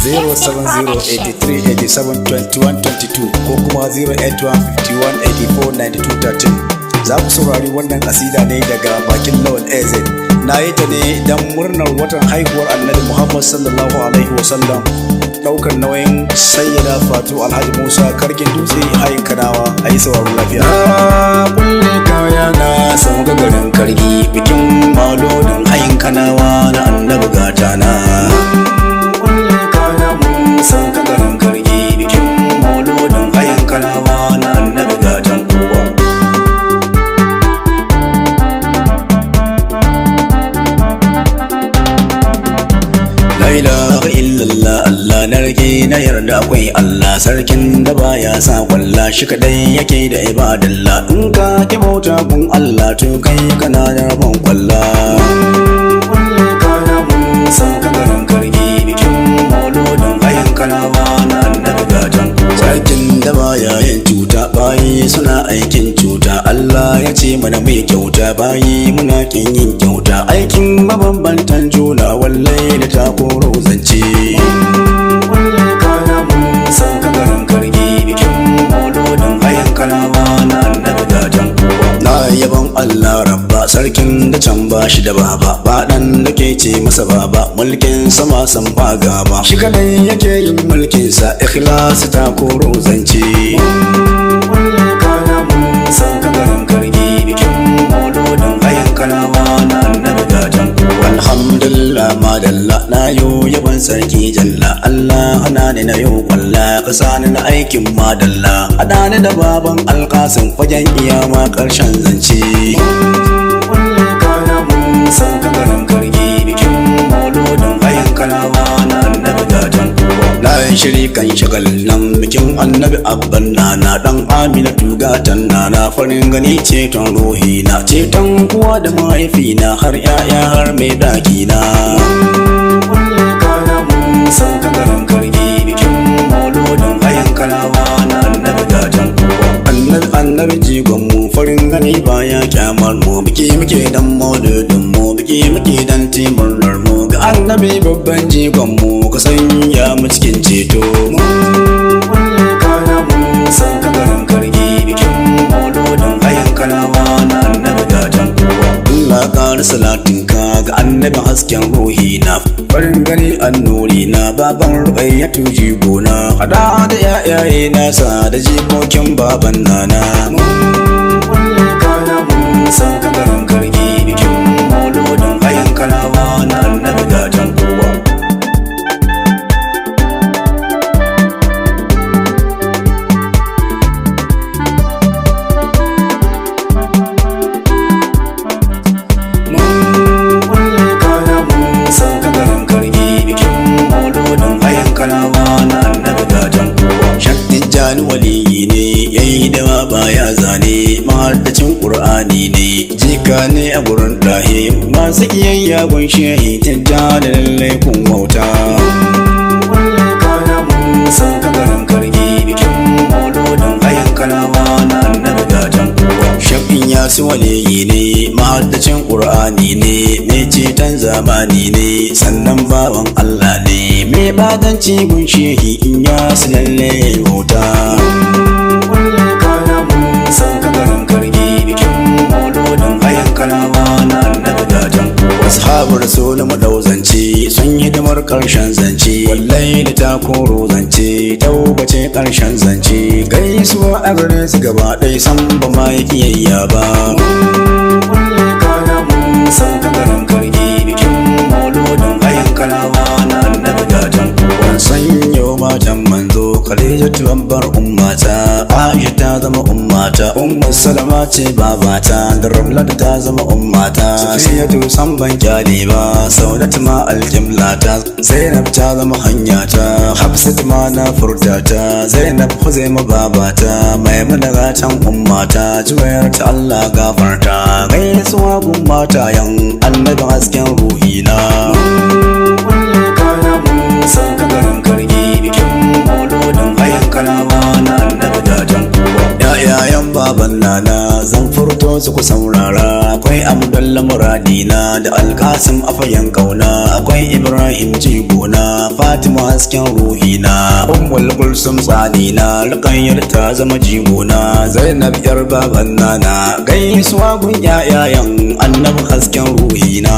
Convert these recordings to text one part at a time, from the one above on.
07083872122 ko kuma 08151549213. Za ku saurari wannan kasida ne daga bakin Lawal AZ. Na yi ta ne don murnar watan haihuwar Annabi Muhammad sallallahu alaihi wasallam, daukar nauyin sayyida Fatu Alhaji Musa Karkin Dutse hayin Kanawa. A yi sauraro lafiya. Kulle kaya na sauka garin Kargi, bikin mauludin hayin Kanawa na Annabi gata na. Kulle kaya mun sauka garin Kargi, bikin mauludin hayin Kanawa na Annabi gatan kowa. La ilaha illallah, Allah na rage na yarda akwai Allah, sarkin da baya sa kwalla, shi kadai yake da ibadallah. In ka ki bauta kun Allah to kai kana da rabon kwalla. Kulle kana mun sauka garin Kargi, bikin mauludin hayin Kanawa na Annabi gatan kowa. Sarkin da baya yin cuta, bayi suna aikin cuta. Allah ya ce mana mai kyauta, bayi muna kin yin kyauta. Aikin mabambantan juna, wallahi da ta koro zance. Kulle kana mun sauka garin Kargi, bikin mauludin hayin Kanawa na Annabi gatan kowa. Na yabon Allah rabba, sarkin da can ba shi da baba, ba dan da ke ce masa baba, mulkin sama san ba gaba. Shi kadai yake yin mulkin sa, ikhlas ta koro zance. Kulle kana mun sauka garin Kargi, bikin mauludin hayin Kanawa na Annabi gatan kowa. Alhamdulillah madalla, na yo yaban sarki jalla. Allah hana ni na yo kwalla, kasa ni na aikin madalla. Hada ni da baban alkasin fagen iyama karshen zance. Kulle kana mun sauka garin Kargi, bikin mauludin hayin Kanawa na Annabi gatan kowa. Na yi shiri kan shagal nan, bikin Annabi abban nana, dan Aminatu gatan nana. Farin gani ceton ruhi na, ceton kuwa da mahaifina, har 'ya'ya har mai daki na. Kulle kana mun sauka garin Kargi, bikin mauludin hayin Kanawa na Annabi gatan kowa. Annabi jigon mu, farin gani baya kyamar mu, biki muke dan mauludin mu, biki muke dan timurnar mu. Ga Annabi babban jigon mu, ka sanya mu cikin ceto. Kulle kana mun sauka garin Kargi, bikin mauludin hayin Kanawa na Annabi gatan kowa. Allah ƙara salatinka ga Annabi hasken ruhi na, farin gani annuri na, baban Ruqayyatu jigona. Hada da yayaye nasa da jikokin baban nana. Kulle kana mun sauka garin Kargi, bikin mauludin hayin Kanawa na Annabi gatan kowa. Waliyi ne yayi da baya zane, mahaddacin Qur'ani ne, jika ne a gurin dahe, masu kiyayya gun shehi tijja da lallai kun wauta. Kulle kana mun sauka garin Kargi, bikin mauludin hayin Kanawa na Annabi gatan kowa. Shafin yasu waliyi ne, mahaddacin Qur'ani ne, mai ceton zamani ne, sannan bawan Allah ne, mai badanci gun shehi in yasu lallai wauta. Kulle kana mun sauka garin Kargi, bikin mauludin hayin Kanawa na Annabi gatan kowa. Ashabu rasul madauzance, sun yi damar karshen zance, wallahi da ta koro zance, taubace karshen zance. Gaisuwa a gare su gaba ɗaya, san ba ma yi kiyayya ba. Kulle kana mun sauka garin Kargi, bikin mauludin hayin Kanawa na Annabi gatan kowa. Sanyo matan manzo, Khadijatu abbar ummata, Aisha ta zama ummata, Ummu Salama ce babata, da Ramlatu ta zama ummata, Safiyatu san ban kyale ba, Saudatu ma aljimlata, Zainab ta zama hanyata, Hafsatu ma na furtata, Zainab Huzaima babata, Maimuna gatan ummata, Jubair ta Allah gafarta, gaisuwa gun matayen Annabi hasken ruhina. Kulle kana mun sauka garin Kargi, bikin mauludin hayin Kanawa na Annabi gatan kowa. Yayan baban nana zan furto su ku saurara, akwai Abdullah muradina da Alkasim afayan kauna, akwai Ibrahim jigona, Fatima hasken ruhina, Ummul Kulsum tsanina, Ruqayyar ta zama jigona, Zainab yar baban nana, gaisuwa gun yayayan Annabi hasken ruhina.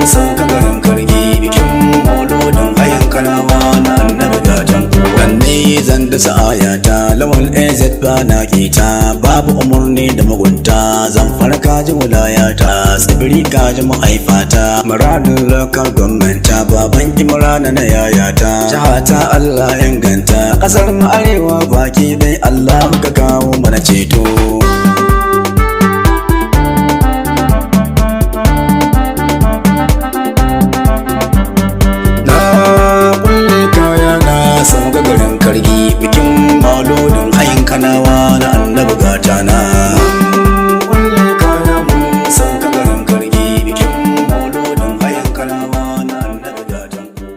Sauka garin kargi bikin mauludin hayan kanawa na Annabi gatan wanne zan da sa'ayata lawal AZ ba na kita, babu umarni da mugunta, zan farka ji wilayata, tsibiri ka ji mahaifata, muradin local government baban Imrana na yayata, jihata Allah inganta, kasar mu arewa baki dai Allah ka kawo mana ceto.